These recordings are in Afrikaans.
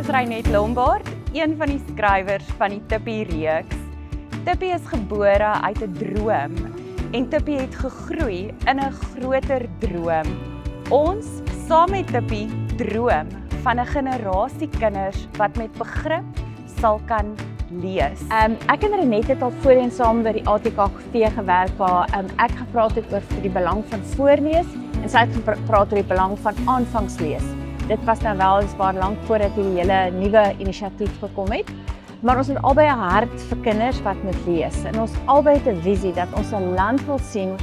is Reinet Lombard, een van die skrywers van die Tippie reeks. Tippie is gebore uit 'n droom en Tippie het gegroei in 'n groter droom. Ons, saam met Tippie, droom van 'n generasie kinders wat met begrip sal kan lees. Ek en Reinet het al voorheen saam by die ATKV gewerk waar ek gepraat het oor die belang van voorlees en sy het gepraat oor die belang van aanvangslees. Dit was nou weliswaar lank voordat hierdie hele nuwe inisiatief gekom het, maar ons het albei 'n hart vir kinders wat moet lees en ons albei het 'n visie dat ons 'n land wil sien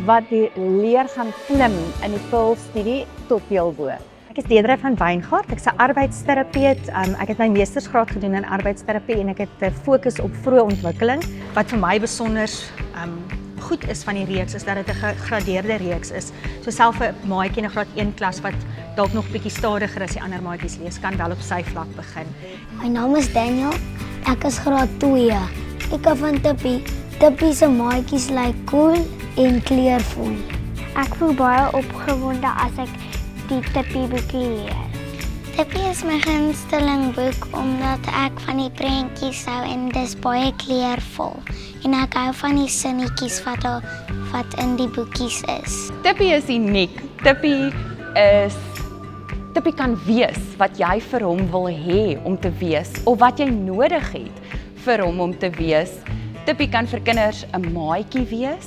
wat die leer gaan klim in die PIL-studie tot heel bo. Ek is Deidre van Wyngaard, ek's 'n arbeidsterapeut. Ek het my meestersgraad gedoen in arbeidsterapie en ek het 'n fokus op vroeë ontwikkeling. Wat vir my besonder goed is van die reeks is dat dit 'n gegradeerde reeks is. So self 'n maatjie in 'n graad 1 klas wat dalk nog bietjie stadiger as die ander maatjies lees, kan wel op sy vlak begin. My naam is Daniel, ek is graad 2. Ek hou van Tippie. Tippie se maatjies lyk cool en kleurvol. Ek voel baie opgewonde as ek die Tippie boekie lees. Tippie is my gunsteling boek omdat ek van die prentjies hou en dis baie kleurvol. En ek hou van die sinnetjies wat in die boekies is. Tippie is uniek. Tippie kan wees wat jy vir hom wil hê om te wees of wat jy nodig het vir hom om te wees. Tippie kan vir kinders 'n maatjie wees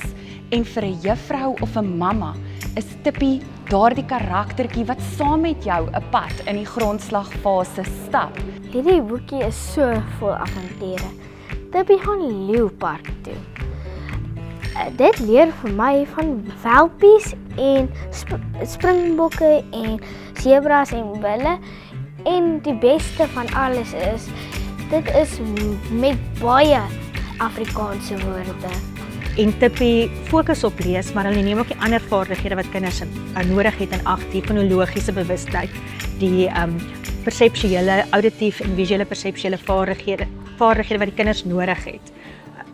en vir 'n juffrou of 'n mamma is Tippie daardie karaktertjie wat saam met jou 'n pad in die grondslagfase stap. Hierdie boekie is so vol avonture. Tippie gaan leeupark toe. Dit leer vir my van welpies en springbokke en zebras en bulle. En die beste van alles is, dit is met baie Afrikaanse woorde. En Tippie fokus op lees, maar hulle neem ook die ander vaardighede wat kinders nodig het in ag, die fonologiese bewustheid, die perseptuele, auditief en visuele perseptuele vaardighede wat die kinders nodig het,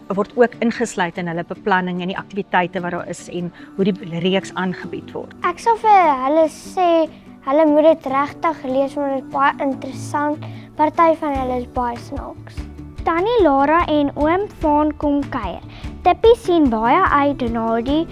word ook ingesluit in hulle beplanning en die aktiwiteite wat daar is en hoe die reeks aangebied word. Ek sal vir hulle sê, hulle moet dit regtig lees want dit is baie interessant. Party van hulle is baie snaaks. Tannie Lara en oom Vaan kom kuier. Tippie sien baie uit na die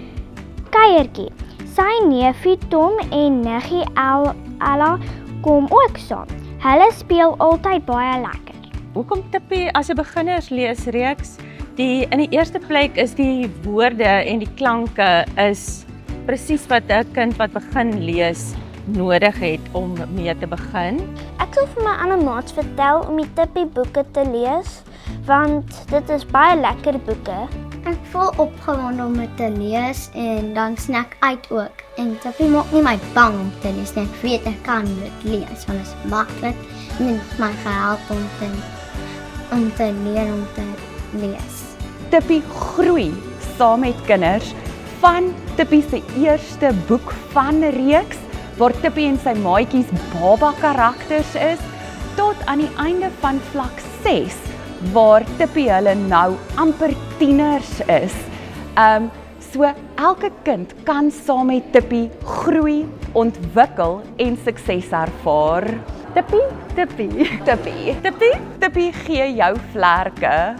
kuiertjie. Sy neefie Tom en niggie Ella kom ook saam. Hulle speel altyd baie lekker. Hoekom Tippie as 'n beginnersleesreeks? In die eerste plek is die woorde en die klanke is presies wat 'n kind wat begin lees nodig het om mee te begin. Ek sal vir my ander maats vertel om die Tippie boeke te lees, want dit is baie lekker boeke. Ek voel opgewonde om dit te lees en dan snaak uit ook. En Tippie maak nie my bang om te lees nie. Ek weet ek kan dit lees, want dit is maklik en dit het my gehelp om te leer om te lees. Tippie groei saam met kinders van Tippie se eerste boek van 'n reeks waar Tippie en sy maatjies baba karakters is tot aan die einde van vlak 6 waar Tippie hulle nou amper tieners is. So elke kind kan saam met Tippie groei, ontwikkel en sukses ervaar. Tippie gee jou vlerke.